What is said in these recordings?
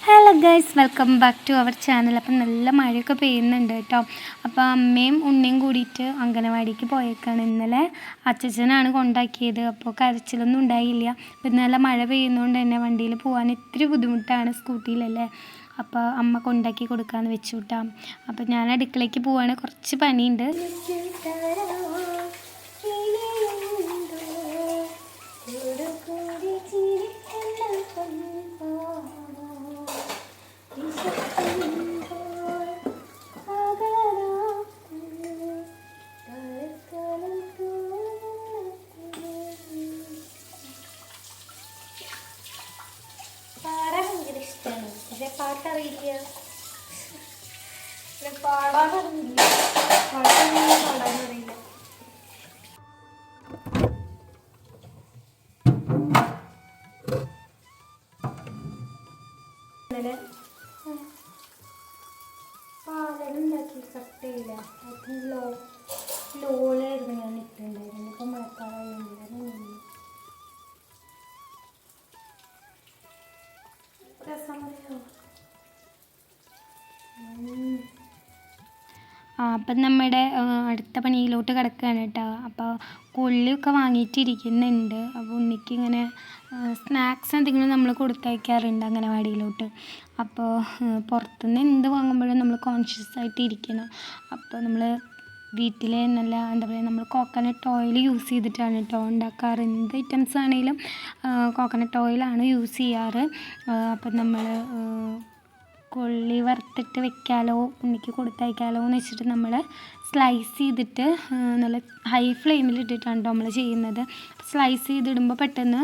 Hello guys, welcome back to our channel. അപ്പം നല്ല മഴയൊക്കെ പെയ്യുന്നുണ്ട് കേട്ടോ. അപ്പോൾ അമ്മയും ഉണ്ണിയും കൂടിയിട്ട് അംഗനവാടിക്ക് പോയേക്കാണ്. ഇന്നലെ അച്ഛനാണ് കൊണ്ടാക്കിയത്. അപ്പോൾ കരച്ചിലൊന്നും ഉണ്ടായില്ല. അപ്പോൾ ഇന്നലെ മഴ പെയ്യുന്നതുകൊണ്ട് തന്നെ വണ്ടിയിൽ പോകാൻ ഇത്തിരി ബുദ്ധിമുട്ടാണ്, സ്കൂട്ടിയിലല്ലേ. അപ്പോൾ അമ്മ കൊണ്ടാക്കി കൊടുക്കാമെന്ന് വെച്ചു കേട്ടോ. അപ്പോൾ ഞാൻ അടുക്കളയ്ക്ക് പോവാണ്, കുറച്ച് പണിയുണ്ട്. പക്ഷെ പാട്ടറിയില്ല, പാടാനറിയില്ല, പാടാനറിയില്ല. ഇന്നലെ പാലനുണ്ടാക്കി കട്ടയില്ല, ലോളായിരുന്നു ഞാൻ ഇട്ടുണ്ടായിരുന്നു. ഇപ്പം മഴക്കാലം അപ്പം നമ്മുടെ അടുത്ത പണിയിലോട്ട് കിടക്കുകയാണ് കേട്ടോ. അപ്പോൾ കൊള്ളിയൊക്കെ വാങ്ങിയിട്ടിരിക്കുന്നുണ്ട്. അപ്പോൾ ഉണ്ണിക്ക് ഇങ്ങനെ സ്നാക്സ് എന്തെങ്കിലും നമ്മൾ കൊടുത്തയക്കാറുണ്ട് അംഗനവാടിയിലോട്ട്. അപ്പോൾ പുറത്തുനിന്ന് എന്ത് വാങ്ങുമ്പോഴും നമ്മൾ കോൺഷ്യസ് ആയിട്ട് ഇരിക്കണം. അപ്പോൾ നമ്മൾ വീട്ടിൽ നല്ല എന്താ പറയുക, നമ്മൾ കോക്കനട്ട് ഓയിൽ യൂസ് ചെയ്തിട്ടാണ് കേട്ടോ ഉണ്ടാക്കാറ്. എന്ത് ഐറ്റംസ് ആണെങ്കിലും കോക്കനട്ട് ഓയിലാണ് യൂസ് ചെയ്യാറ്. അപ്പം നമ്മൾ കൊള്ളി വറുത്തിട്ട് വെക്കാലോ, ഉണ്ണിക്ക് കൊടുത്തയക്കാലോ എന്ന് വെച്ചിട്ട് നമ്മൾ സ്ലൈസ് ചെയ്തിട്ട് നല്ല ഹൈ ഫ്ലെയിമിൽ ഇട്ടിട്ടാണ് കേട്ടോ നമ്മൾ ചെയ്യുന്നത്. സ്ലൈസ് ചെയ്തിടുമ്പോൾ പെട്ടെന്ന്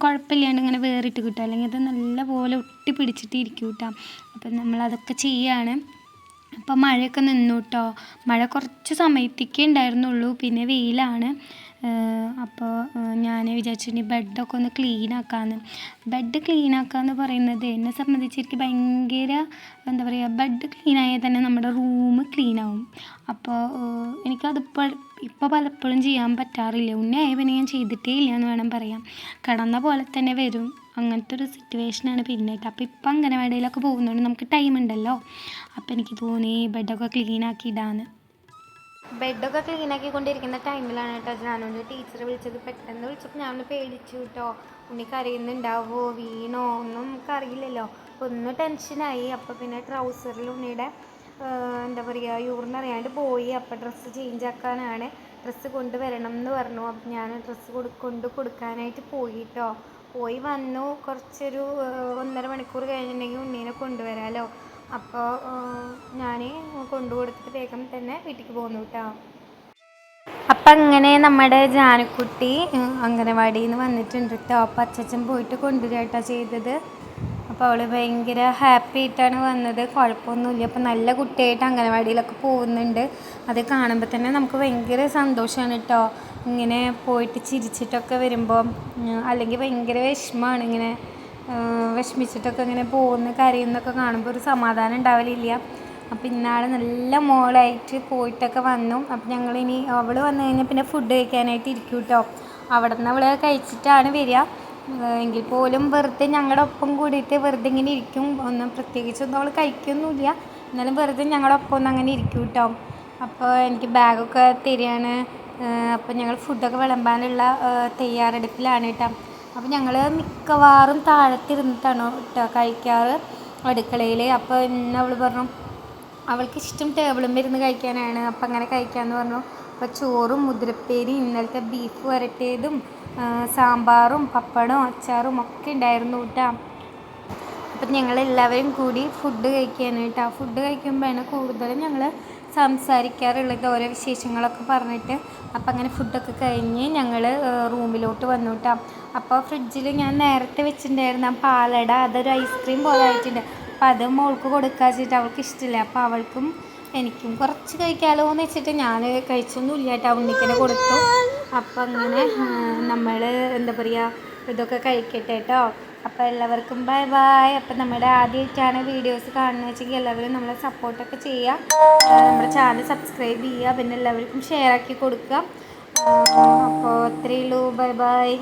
കുഴപ്പമില്ലാണ്ട് ഇങ്ങനെ വേറിട്ട് കിട്ടും, അല്ലെങ്കിൽ അത് നല്ലപോലെ ഒട്ടി പിടിച്ചിട്ട് ഇരിക്കും കേട്ടോ. അപ്പം നമ്മളതൊക്കെ ചെയ്യാണ്. അപ്പോൾ മഴയൊക്കെ നിന്നു കേട്ടോ. മഴ കുറച്ച് സമയത്തേക്കേ ഉണ്ടായിരുന്നുള്ളൂ, പിന്നെ വെയിലാണ്. അപ്പോൾ ഞാൻ വിചാരിച്ചു ബെഡൊക്കെ ഒന്ന് ക്ലീൻ ആക്കാമെന്ന്. ബെഡ് ക്ലീൻ ആക്കാമെന്ന് പറയുന്നത് എന്നെ സംബന്ധിച്ച് എനിക്ക് ഭയങ്കര എന്താ പറയുക, ബെഡ് ക്ലീൻ ആയാൽ തന്നെ നമ്മുടെ റൂം ക്ലീൻ ആവും. അപ്പോൾ ഇപ്പോൾ പലപ്പോഴും ചെയ്യാൻ പറ്റാറില്ല. ഉണ്ണിയായ പിന്നെ ഞാൻ ചെയ്തിട്ടേ ഇല്ല എന്ന് വേണം പറയാം. കിടന്ന പോലെ തന്നെ വരും, അങ്ങനത്തെ ഒരു സിറ്റുവേഷനാണ് പിന്നെ. അപ്പോൾ ഇപ്പം അംഗനവാടിയിലൊക്കെ പോകുന്നതുകൊണ്ട് നമുക്ക് ടൈം ഉണ്ടല്ലോ. അപ്പോൾ എനിക്ക് തോന്നി ബെഡൊക്കെ ക്ലീൻ ആക്കി ഇടാന്ന്. ബെഡൊക്കെ ക്ലീനാക്കിക്കൊണ്ടിരിക്കുന്ന ടൈമിലാണ് കേട്ടോ ഞാനൊന്ന് ടീച്ചർ വിളിച്ചത്. പെട്ടെന്ന് വിളിച്ചപ്പോൾ ഞാനൊന്ന് പേടിച്ചു കേട്ടോ. ഉണ്ണി കരയുന്നുണ്ടാവുമോ, വീണോ ഒന്നും നമുക്കറിയില്ലല്ലോ. അപ്പോൾ ഒന്ന് ടെൻഷനായി. അപ്പോൾ പിന്നെ ട്രൗസറിൽ ഉണ്ണിയുടെ എന്താ പറയുക, യൂറിനറിയാണ്ട് പോയി. അപ്പോൾ ഡ്രസ്സ് ചേഞ്ച് ആക്കാനാണ്, ഡ്രസ്സ് കൊണ്ടുവരണം എന്ന് പറഞ്ഞു. അപ്പോൾ ഞാൻ ഡ്രസ്സ് കൊടുക്കാനായിട്ട് പോയി കേട്ടോ. പോയി വന്നു. കുറച്ചൊരു 1.5 മണിക്കൂർ കഴിഞ്ഞിട്ടുണ്ടെങ്കിൽ ഉണ്ണീനെ കൊണ്ടുവരാമല്ലോ. അപ്പോൾ ഞാൻ കൊണ്ടുകൊടുത്തിട്ട് വേഗം തന്നെ വീട്ടിലേക്ക് പോന്നു കേട്ടോ. അപ്പം അങ്ങനെ നമ്മുടെ ജാനുക്കുട്ടി അംഗനവാടിയിൽ നിന്ന് വന്നിട്ടുണ്ട് കേട്ടോ. അപ്പോൾ അച്ഛൻ പോയിട്ട് കൊണ്ടുവരിക കേട്ടോ ചെയ്തത്. അപ്പോൾ അവൾ ഭയങ്കര ഹാപ്പി ആയിട്ടാണ് വന്നത്, കുഴപ്പമൊന്നുമില്ല. അപ്പോൾ നല്ല കുട്ടിയായിട്ട് അംഗനവാടിയിലൊക്കെ പോകുന്നുണ്ട്. അത് കാണുമ്പോൾ തന്നെ നമുക്ക് ഭയങ്കര സന്തോഷമാണ് കേട്ടോ. ഇങ്ങനെ പോയിട്ട് ചിരിച്ചിട്ടൊക്കെ വരുമ്പോൾ, അല്ലെങ്കിൽ ഭയങ്കര വിഷമമാണ് ഇങ്ങനെ വിഷമിച്ചിട്ടൊക്കെ ഇങ്ങനെ കരയുന്നൊക്കെ കാണുമ്പോൾ ഒരു സമാധാനം ഉണ്ടാവലില്ല. അപ്പോൾ ഇന്നാൾ നല്ല മോളായിട്ട് പോയിട്ടൊക്കെ വന്നു. അപ്പോൾ ഞങ്ങളിനി അവൾ വന്നു കഴിഞ്ഞാൽ പിന്നെ ഫുഡ് കഴിക്കാനായിട്ട് ഇരിക്കും കേട്ടോ. അവിടെ നിന്ന് അവൾ കഴിച്ചിട്ടാണ് വരിക. എങ്കിൽ പോലും വെറുതെ ഞങ്ങളുടെ ഒപ്പം കൂടിയിട്ട് വെറുതെ ഇങ്ങനെ ഇരിക്കും. ഒന്നും പ്രത്യേകിച്ചൊന്നും അവൾ കഴിക്കൊന്നുമില്ല, എന്നാലും വെറുതെ ഞങ്ങളുടെ ഒപ്പം ഒന്ന് അങ്ങനെ ഇരിക്കും കേട്ടോ. അപ്പോൾ എനിക്ക് ബാഗൊക്കെ തരികയാണ്. അപ്പോൾ ഞങ്ങൾ ഫുഡൊക്കെ വിളമ്പാനുള്ള തയ്യാറെടുപ്പിലാണ് കേട്ടോ. അപ്പോൾ ഞങ്ങൾ മിക്കവാറും താഴത്തിരുന്നിട്ടാണ് കേട്ടോ കഴിക്കാറ് അടുക്കളയിൽ. അപ്പോൾ ഇന്ന് അവൾ പറഞ്ഞു അവൾക്ക് ഇഷ്ടം ടേബിളും ഇരുന്ന് കഴിക്കാനാണ്. അപ്പം അങ്ങനെ കഴിക്കാമെന്ന് പറഞ്ഞു. അപ്പോൾ ചോറും മുതിരപ്പേരി, ഇന്നലത്തെ ബീഫ് വരട്ടിയതും സാമ്പാറും പപ്പടവും അച്ചാറും ഒക്കെ ഉണ്ടായിരുന്നു കേട്ടോ. അപ്പം ഞങ്ങളെല്ലാവരും കൂടി ഫുഡ് കഴിക്കുകയാണ് കേട്ടോ. ഫുഡ് കഴിക്കുമ്പോഴാണ് കൂടുതലും ഞങ്ങൾ സംസാരിക്കാറുള്ളത്, ഓരോ വിശേഷങ്ങളൊക്കെ പറഞ്ഞിട്ട്. അപ്പം അങ്ങനെ ഫുഡൊക്കെ കഴിഞ്ഞ് ഞങ്ങൾ റൂമിലോട്ട് വന്നു കേട്ടോ. അപ്പോൾ ഫ്രിഡ്ജിൽ ഞാൻ നേരത്തെ വെച്ചിട്ടുണ്ടായിരുന്ന പാലട, അതൊരു ഐസ്ക്രീം പോലെ ആയിട്ടുണ്ട്. അപ്പോൾ അത് മോൾക്ക് കൊടുക്കുക വെച്ചിട്ട് അവൾക്ക് ഇഷ്ടമില്ല. അപ്പോൾ അവൾക്കും എനിക്കും കുറച്ച് കഴിക്കാമല്ലോ എന്ന് വെച്ചിട്ട് ഞാൻ കഴിച്ചൊന്നുമില്ല കേട്ടോ, ഉണ്ണിക്കനെ കൊടുത്തു. അപ്പം അങ്ങനെ നമ്മൾ എന്താ പറയുക, ഇതൊക്കെ കഴിക്കട്ടെ കേട്ടോ. അപ്പോൾ എല്ലാവർക്കും ബൈ ബൈ. അപ്പോൾ നമ്മുടെ ആദ്യമായിട്ടാണ് വീഡിയോസ് കാണുന്നത് വെച്ചെങ്കിൽ എല്ലാവരും നമ്മളെ സപ്പോർട്ടൊക്കെ ചെയ്യുക, നമ്മുടെ ചാനൽ സബ്സ്ക്രൈബ് ചെയ്യുക, പിന്നെ എല്ലാവർക്കും ഷെയർ ആക്കി കൊടുക്കുക. അപ്പോൾ അത്രയേ ഉള്ളൂ. Bye bye.